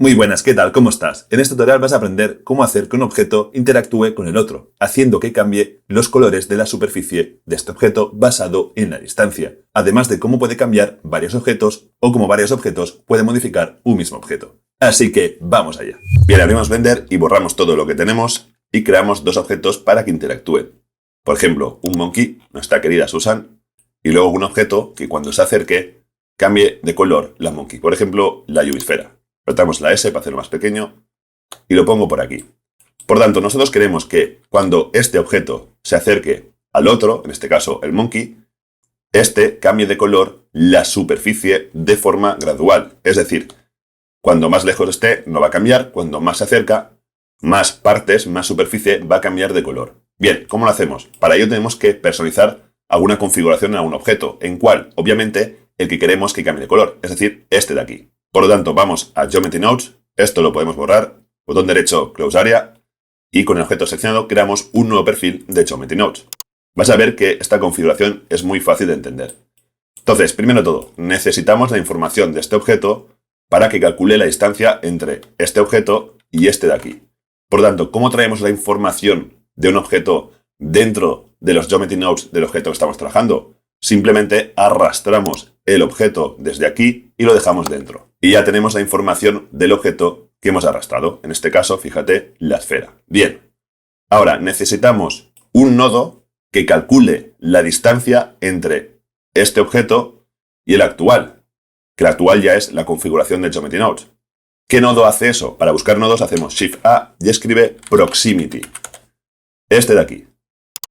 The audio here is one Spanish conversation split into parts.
Muy buenas, ¿qué tal? ¿Cómo estás? En este tutorial vas a aprender cómo hacer que un objeto interactúe con el otro, haciendo que cambie los colores de la superficie de este objeto basado en la distancia, además de cómo puede cambiar varios objetos o cómo varios objetos pueden modificar un mismo objeto. Así que vamos allá. Bien, abrimos Blender y borramos todo lo que tenemos y creamos dos objetos para que interactúen. Por ejemplo, un monkey, nuestra querida Susan, y luego un objeto que cuando se acerque cambie de color la monkey. Por ejemplo, la lluvia. Apretamos la S para hacerlo más pequeño y lo pongo por aquí. Por tanto, nosotros queremos que cuando este objeto se acerque al otro, en este caso el monkey, este cambie de color la superficie de forma gradual. Es decir, cuando más lejos esté no va a cambiar, cuando más se acerca, más partes, más superficie va a cambiar de color. Bien, ¿cómo lo hacemos? Para ello tenemos que personalizar alguna configuración en algún objeto, en cual, obviamente, el que queremos que cambie de color, es decir, este de aquí. Por lo tanto, vamos a Geometry Nodes, esto lo podemos borrar, botón derecho, Close Area, y con el objeto seleccionado creamos un nuevo perfil de Geometry Nodes. Vas a ver que esta configuración es muy fácil de entender. Entonces, primero de todo, necesitamos la información de este objeto para que calcule la distancia entre este objeto y este de aquí. Por lo tanto, ¿cómo traemos la información de un objeto dentro de los Geometry Nodes del objeto que estamos trabajando? Simplemente arrastramos el objeto desde aquí y lo dejamos dentro. Y ya tenemos la información del objeto que hemos arrastrado. En este caso, fíjate, la esfera. Bien. Ahora, necesitamos un nodo que calcule la distancia entre este objeto y el actual. Que el actual ya es la configuración de Geometry Nodes. ¿Qué nodo hace eso? Para buscar nodos hacemos Shift-A y escribe Proximity. Este de aquí.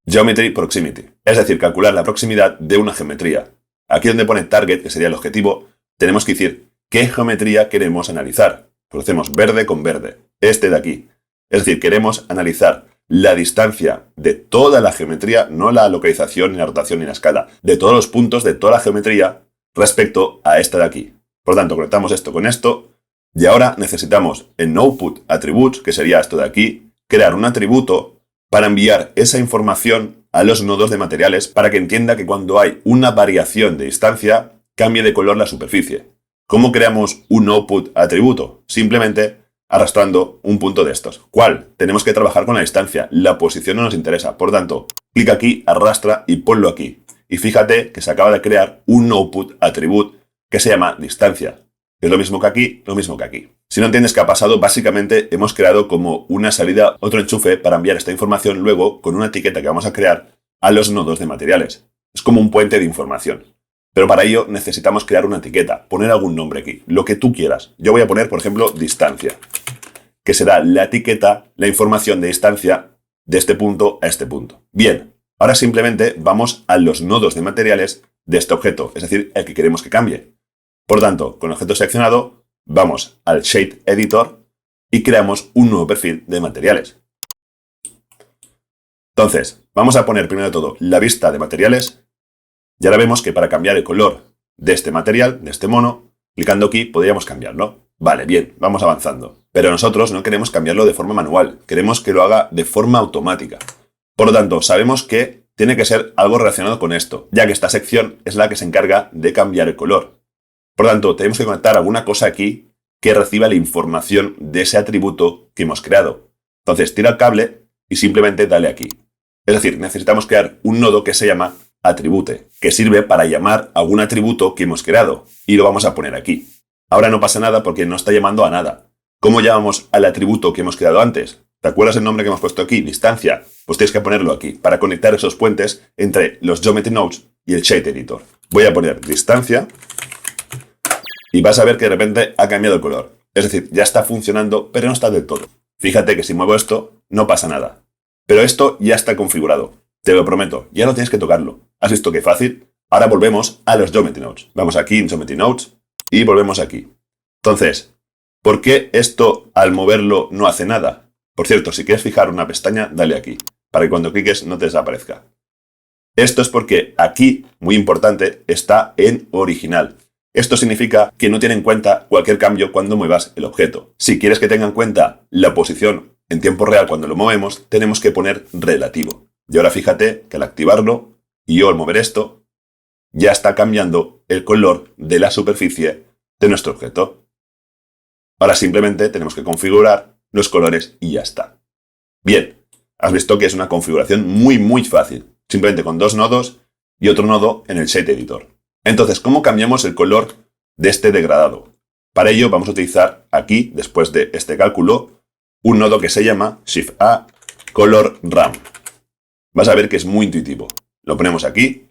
Geometry Proximity. Es decir, calcular la proximidad de una geometría. Aquí donde pone Target, que sería el objetivo, tenemos que decir qué geometría queremos analizar. Pues hacemos verde con verde. Este de aquí. Es decir, queremos analizar la distancia de toda la geometría, no la localización, ni la rotación, ni la escala, de todos los puntos de toda la geometría respecto a esta de aquí. Por lo tanto, conectamos esto con esto. Y ahora necesitamos en Output Attributes, que sería esto de aquí, crear un atributo para enviar esa información a los nodos de materiales para que entienda que cuando hay una variación de distancia, cambie de color la superficie. ¿Cómo creamos un output atributo? Simplemente arrastrando un punto de estos. ¿Cuál? Tenemos que trabajar con la distancia. La posición no nos interesa. Por tanto, clic aquí, arrastra y ponlo aquí. Y fíjate que se acaba de crear un output attribute que se llama distancia. Es lo mismo que aquí, lo mismo que aquí. Si no entiendes qué ha pasado, básicamente hemos creado como una salida, otro enchufe para enviar esta información luego con una etiqueta que vamos a crear a los nodos de materiales. Es como un puente de información. Pero para ello necesitamos crear una etiqueta, poner algún nombre aquí, lo que tú quieras. Yo voy a poner, por ejemplo, distancia, que será la etiqueta, la información de distancia de este punto a este punto. Bien, ahora simplemente vamos a los nodos de materiales de este objeto, es decir, el que queremos que cambie. Por tanto, con el objeto seleccionado, vamos al Shade Editor y creamos un nuevo perfil de materiales. Entonces, vamos a poner primero de todo la vista de materiales. Y ahora vemos que para cambiar el color de este material, de este mono, clicando aquí podríamos cambiarlo. Vale, bien, vamos avanzando. Pero nosotros no queremos cambiarlo de forma manual, queremos que lo haga de forma automática. Por lo tanto, sabemos que tiene que ser algo relacionado con esto, ya que esta sección es la que se encarga de cambiar el color. Por lo tanto, tenemos que conectar alguna cosa aquí que reciba la información de ese atributo que hemos creado. Entonces, tira el cable y simplemente dale aquí. Es decir, necesitamos crear un nodo que se llama Attribute, que sirve para llamar a algún atributo que hemos creado. Y lo vamos a poner aquí. Ahora no pasa nada porque no está llamando a nada. ¿Cómo llamamos al atributo que hemos creado antes? ¿Te acuerdas el nombre que hemos puesto aquí? Distancia. Pues tienes que ponerlo aquí, para conectar esos puentes entre los Geometry Nodes y el Shade Editor. Voy a poner distancia. Y vas a ver que de repente ha cambiado el color. Es decir, ya está funcionando, pero no está del todo. Fíjate que si muevo esto, no pasa nada. Pero esto ya está configurado. Te lo prometo, ya no tienes que tocarlo. ¿Has visto qué fácil? Ahora volvemos a los Geometry Nodes. Vamos aquí en Geometry Nodes y volvemos aquí. Entonces, ¿por qué esto al moverlo no hace nada? Por cierto, si quieres fijar una pestaña, dale aquí, para que cuando cliques no te desaparezca. Esto es porque aquí, muy importante, está en original. Esto significa que no tiene en cuenta cualquier cambio cuando muevas el objeto. Si quieres que tenga en cuenta la posición en tiempo real cuando lo movemos, tenemos que poner relativo. Y ahora fíjate que al activarlo y yo al mover esto, ya está cambiando el color de la superficie de nuestro objeto. Ahora simplemente tenemos que configurar los colores y ya está. Bien, has visto que es una configuración muy fácil, simplemente con 2 nodos y otro nodo en el Shape Editor. Entonces, ¿cómo cambiamos el color de este degradado? Para ello vamos a utilizar aquí, después de este cálculo, un nodo que se llama Shift-A Color Ramp. Vas a ver que es muy intuitivo. Lo ponemos aquí.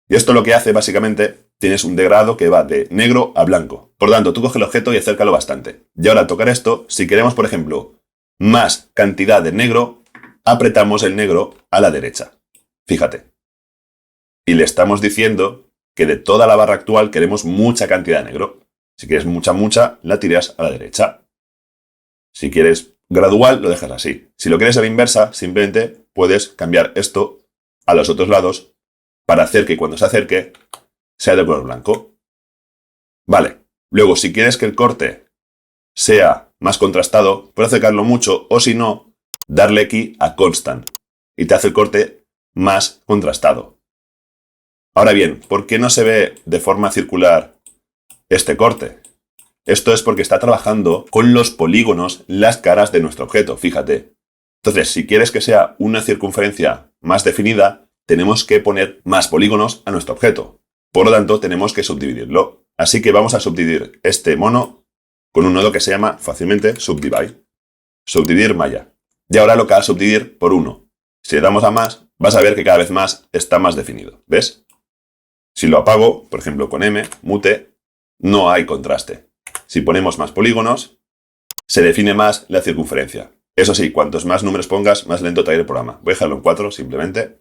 Y esto lo que hace básicamente, tienes un degradado que va de negro a blanco. Por lo tanto, tú coges el objeto y acércalo bastante. Y ahora al tocar esto, si queremos, por ejemplo, más cantidad de negro, apretamos el negro a la derecha. Fíjate. Y le estamos diciendo que de toda la barra actual queremos mucha cantidad de negro. Si quieres mucha, la tiras a la derecha. Si quieres gradual, lo dejas así. Si lo quieres a la inversa, simplemente puedes cambiar esto a los otros lados para hacer que cuando se acerque sea de color blanco. Vale. Luego, si quieres que el corte sea más contrastado, puedes acercarlo mucho o si no, darle aquí a Constant y te hace el corte más contrastado. Ahora bien, ¿por qué no se ve de forma circular este corte? Esto es porque está trabajando con los polígonos las caras de nuestro objeto, fíjate. Entonces, si quieres que sea una circunferencia más definida, tenemos que poner más polígonos a nuestro objeto. Por lo tanto, tenemos que subdividirlo. Así que vamos a subdividir este mono con un nodo que se llama fácilmente Subdivide. Subdividir malla. Y ahora lo que va a subdividir por 1. Si le damos a más, vas a ver que cada vez más está más definido. ¿Ves? Si lo apago, por ejemplo con M, mute, no hay contraste. Si ponemos más polígonos, se define más la circunferencia. Eso sí, cuantos más números pongas, más lento te va a ir el programa. Voy a dejarlo en 4 simplemente.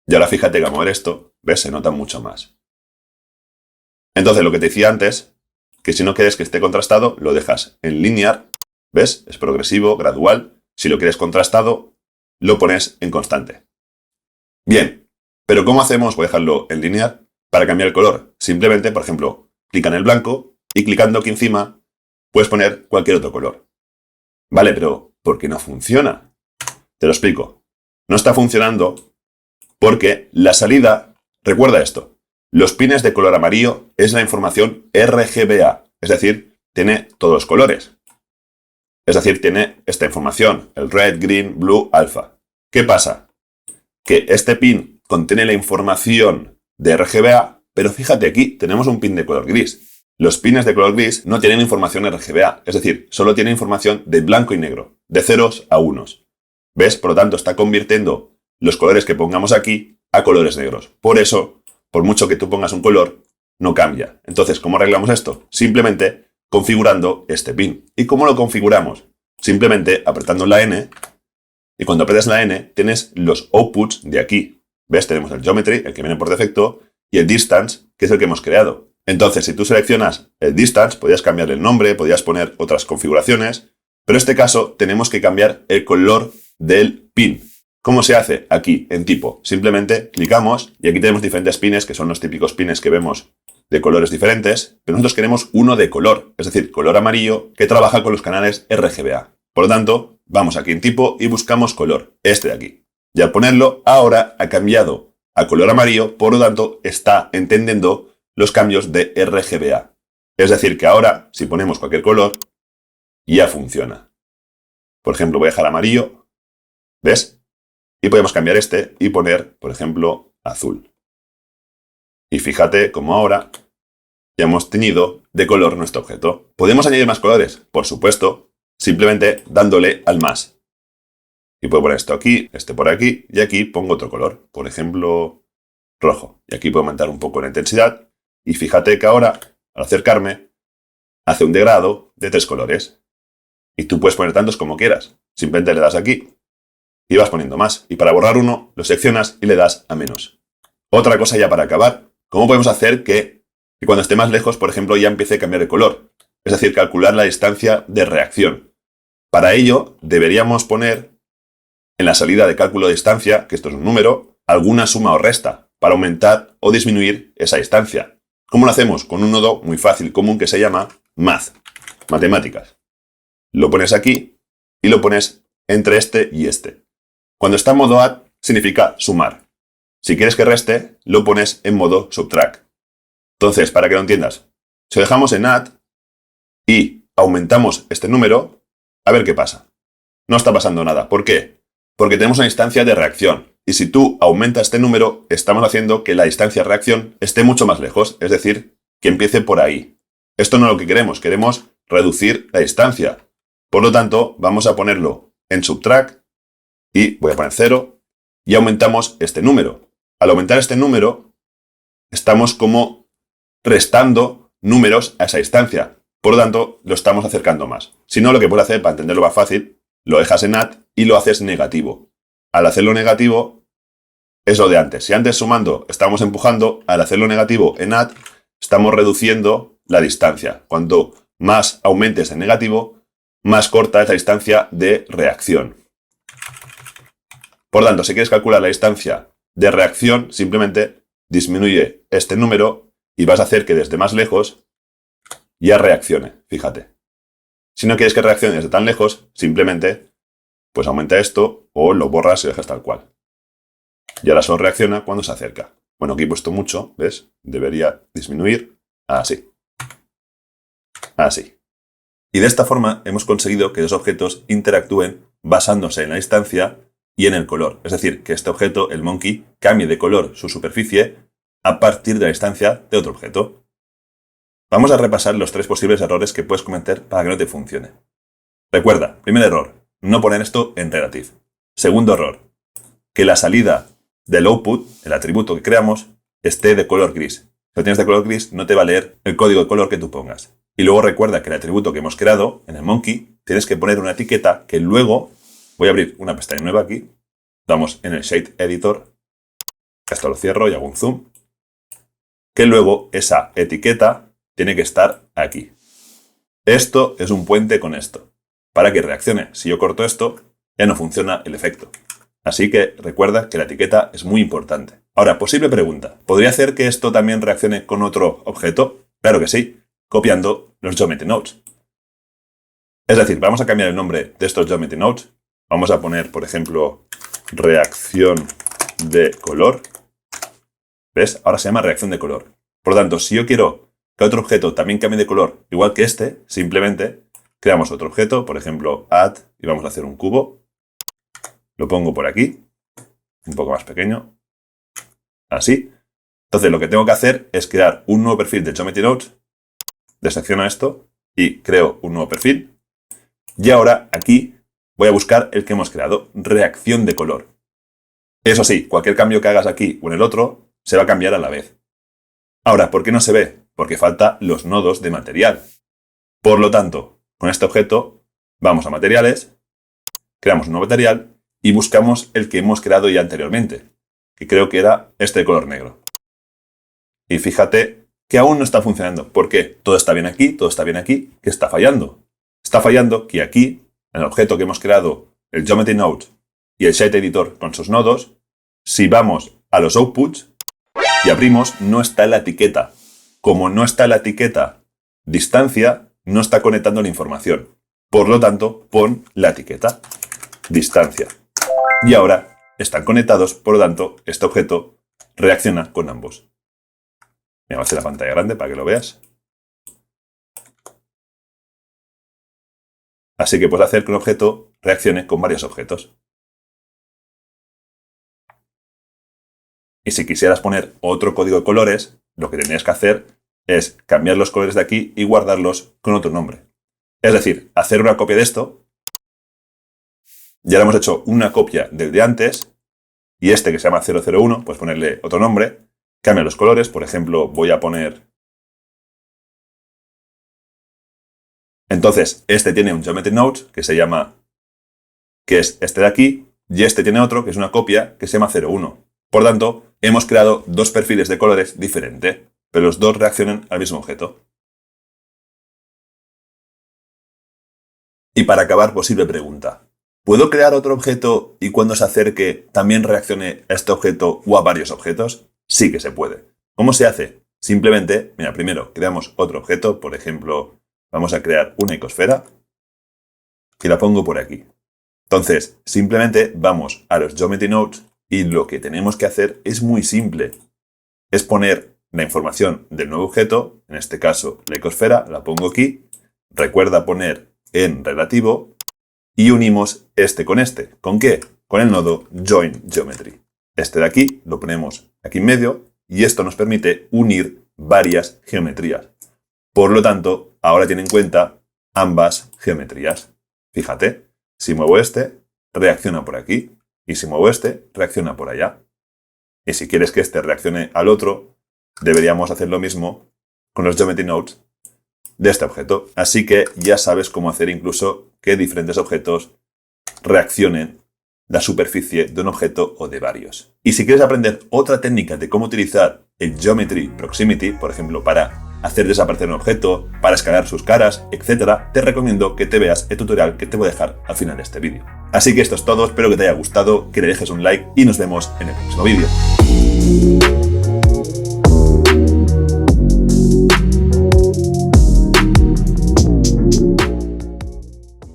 Y ahora fíjate que al mover esto, ¿ves? Se nota mucho más. Entonces, lo que te decía antes, que si no quieres que esté contrastado, lo dejas en linear. ¿Ves? Es progresivo, gradual. Si lo quieres contrastado, lo pones en constante. Bien, pero ¿cómo hacemos? Voy a dejarlo en linear para cambiar el color. Simplemente, por ejemplo, clica en el blanco y clicando aquí encima puedes poner cualquier otro color. Vale, pero ¿por qué no funciona? Te lo explico. No está funcionando porque la salida, recuerda esto, los pines de color amarillo es la información RGBA, es decir, tiene todos los colores. Es decir, tiene esta información, el red, green, blue, alpha. ¿Qué pasa? Que este pin contiene la información de RGBA, pero fíjate aquí, tenemos un pin de color gris. Los pines de color gris no tienen información RGBA, es decir, solo tienen información de blanco y negro, de ceros a unos. ¿Ves? Por lo tanto, está convirtiendo los colores que pongamos aquí a colores negros. Por eso, por mucho que tú pongas un color, no cambia. Entonces, ¿cómo arreglamos esto? Simplemente configurando este pin. ¿Y cómo lo configuramos? Simplemente apretando la N, y cuando apretas la N, tienes los outputs de aquí. ¿Ves? Tenemos el geometry, el que viene por defecto, y el distance, que es el que hemos creado. Entonces, si tú seleccionas el distance, podrías cambiar el nombre, podrías poner otras configuraciones, pero en este caso tenemos que cambiar el color del pin. ¿Cómo se hace? Aquí, en tipo. Simplemente clicamos y aquí tenemos diferentes pines, que son los típicos pines que vemos de colores diferentes, pero nosotros queremos uno de color, es decir, color amarillo, que trabaja con los canales RGBA. Por lo tanto, vamos aquí en tipo y buscamos color, este de aquí. Y al ponerlo, ahora ha cambiado a color amarillo, por lo tanto, está entendiendo los cambios de RGBA. Es decir, que ahora, si ponemos cualquier color, ya funciona. Por ejemplo, voy a dejar amarillo, ¿ves? Y podemos cambiar este y poner, por ejemplo, azul. Y fíjate cómo ahora ya hemos teñido de color nuestro objeto. ¿Podemos añadir más colores? Por supuesto, simplemente dándole al más. Y puedo poner esto aquí, este por aquí, y aquí pongo otro color. Por ejemplo, rojo. Y aquí puedo aumentar un poco la intensidad. Y fíjate que ahora, al acercarme, hace un degradado de 3 colores. Y tú puedes poner tantos como quieras. Simplemente le das aquí y vas poniendo más. Y para borrar uno, lo seleccionas y le das a menos. Otra cosa ya para acabar. ¿Cómo podemos hacer que cuando esté más lejos, por ejemplo, ya empiece a cambiar de color? Es decir, calcular la distancia de reacción. Para ello, deberíamos poner en la salida de cálculo de distancia, que esto es un número, alguna suma o resta para aumentar o disminuir esa distancia. ¿Cómo lo hacemos? Con un nodo muy fácil, común, que se llama math, matemáticas. Lo pones aquí y lo pones entre este y este. Cuando está en modo add, significa sumar. Si quieres que reste, lo pones en modo subtract. Entonces, para que lo entiendas, si lo dejamos en add y aumentamos este número, a ver qué pasa. No está pasando nada. ¿Por qué? Porque tenemos una instancia de reacción. Y si tú aumentas este número, estamos haciendo que la distancia de reacción esté mucho más lejos, es decir, que empiece por ahí. Esto no es lo que queremos reducir la distancia. Por lo tanto, vamos a ponerlo en subtract y voy a poner 0 y aumentamos este número. Al aumentar este número, estamos como restando números a esa distancia. Por lo tanto, lo estamos acercando más. Si no, lo que puedes hacer, para entenderlo más fácil, lo dejas en add y lo haces negativo. Al hacerlo negativo, es lo de antes. Si antes sumando estamos empujando, al hacerlo negativo en add, estamos reduciendo la distancia. Cuanto más aumentes en negativo, más corta es la distancia de reacción. Por tanto, si quieres calcular la distancia de reacción, simplemente disminuye este número y vas a hacer que desde más lejos ya reaccione. Fíjate. Si no quieres que reaccione desde tan lejos, simplemente pues aumenta esto o lo borras y dejas tal cual. Y ahora solo reacciona cuando se acerca. Bueno, aquí he puesto mucho, ¿ves? Debería disminuir. Así. Así. Y de esta forma hemos conseguido que los objetos interactúen basándose en la distancia y en el color. Es decir, que este objeto, el monkey, cambie de color su superficie a partir de la distancia de otro objeto. Vamos a repasar los 3 posibles errores que puedes cometer para que no te funcione. Recuerda, primer error, no poner esto en relative. Segundo error, que la salida del output, el atributo que creamos, esté de color gris. Si lo tienes de color gris, no te va a leer el código de color que tú pongas. Y luego recuerda que el atributo que hemos creado, en el monkey, tienes que poner una etiqueta que luego, voy a abrir una pestaña nueva aquí, damos en el Shade Editor, esto lo cierro y hago un zoom, que luego esa etiqueta tiene que estar aquí. Esto es un puente con esto, para que reaccione. Si yo corto esto, ya no funciona el efecto. Así que recuerda que la etiqueta es muy importante. Ahora, posible pregunta. ¿Podría hacer que esto también reaccione con otro objeto? Claro que sí, copiando los Geometry Nodes. Es decir, vamos a cambiar el nombre de estos Geometry Nodes. Vamos a poner, por ejemplo, reacción de color. ¿Ves? Ahora se llama reacción de color. Por lo tanto, si yo quiero que otro objeto también cambie de color, igual que este, simplemente creamos otro objeto, por ejemplo, add, y vamos a hacer un cubo. Lo pongo por aquí, un poco más pequeño, así. Entonces lo que tengo que hacer es crear un nuevo perfil de Geometry Nodes, deselecciono esto y creo un nuevo perfil. Y ahora aquí voy a buscar el que hemos creado, reacción de color. Eso sí, cualquier cambio que hagas aquí o en el otro se va a cambiar a la vez. Ahora, ¿por qué no se ve? Porque faltan los nodos de material. Por lo tanto, con este objeto vamos a materiales, creamos un nuevo material y buscamos el que hemos creado ya anteriormente, que creo que era este de color negro. Y fíjate que aún no está funcionando. ¿Por qué? Todo está bien aquí, todo está bien aquí. ¿Qué está fallando? Está fallando que aquí, en el objeto que hemos creado, el Geometry Node y el Shade Editor con sus nodos, si vamos a los outputs y abrimos, no está la etiqueta. Como no está la etiqueta distancia, no está conectando la información. Por lo tanto, pon la etiqueta distancia. Y ahora están conectados, por lo tanto, este objeto reacciona con ambos. Me voy a hacer la pantalla grande para que lo veas. Así que puedes hacer que un objeto reaccione con varios objetos. Y si quisieras poner otro código de colores, lo que tendrías que hacer es cambiar los colores de aquí y guardarlos con otro nombre. Es decir, hacer una copia de esto. Ya le hemos hecho una copia del de antes. Y este que se llama 001, pues ponerle otro nombre. Cambia los colores. Por ejemplo, voy a poner... Entonces, este tiene un Geometry Node que se llama... que es este de aquí. Y este tiene otro que es una copia que se llama 01. Por tanto, hemos creado dos perfiles de colores diferentes, pero los dos reaccionan al mismo objeto. Y para acabar, posible pregunta. ¿Puedo crear otro objeto y cuando se acerque también reaccione a este objeto o a varios objetos? Sí que se puede. ¿Cómo se hace? Simplemente, mira, primero creamos otro objeto, por ejemplo, vamos a crear una ecosfera y la pongo por aquí. Entonces, simplemente vamos a los Geometry Nodes y lo que tenemos que hacer es muy simple. Es poner la información del nuevo objeto, en este caso la ecosfera, la pongo aquí, Recuerda poner en relativo y unimos este con este. ¿Con qué? Con el nodo Join Geometry. Este de aquí lo ponemos aquí en medio y esto nos permite unir varias geometrías. Por lo tanto, ahora tiene en cuenta ambas geometrías. Fíjate, si muevo este, reacciona por aquí. Y si muevo este, reacciona por allá. Y si quieres que este reaccione al otro, deberíamos hacer lo mismo con los Geometry Nodes de este objeto. Así que ya sabes cómo hacer incluso que diferentes objetos reaccionen la superficie de un objeto o de varios. Y si quieres aprender otra técnica de cómo utilizar el Geometry Proximity, por ejemplo, para hacer desaparecer un objeto, para escalar sus caras, etc., te recomiendo que te veas el tutorial que te voy a dejar al final de este vídeo. Así que esto es todo, espero que te haya gustado, que le dejes un like y nos vemos en el próximo vídeo.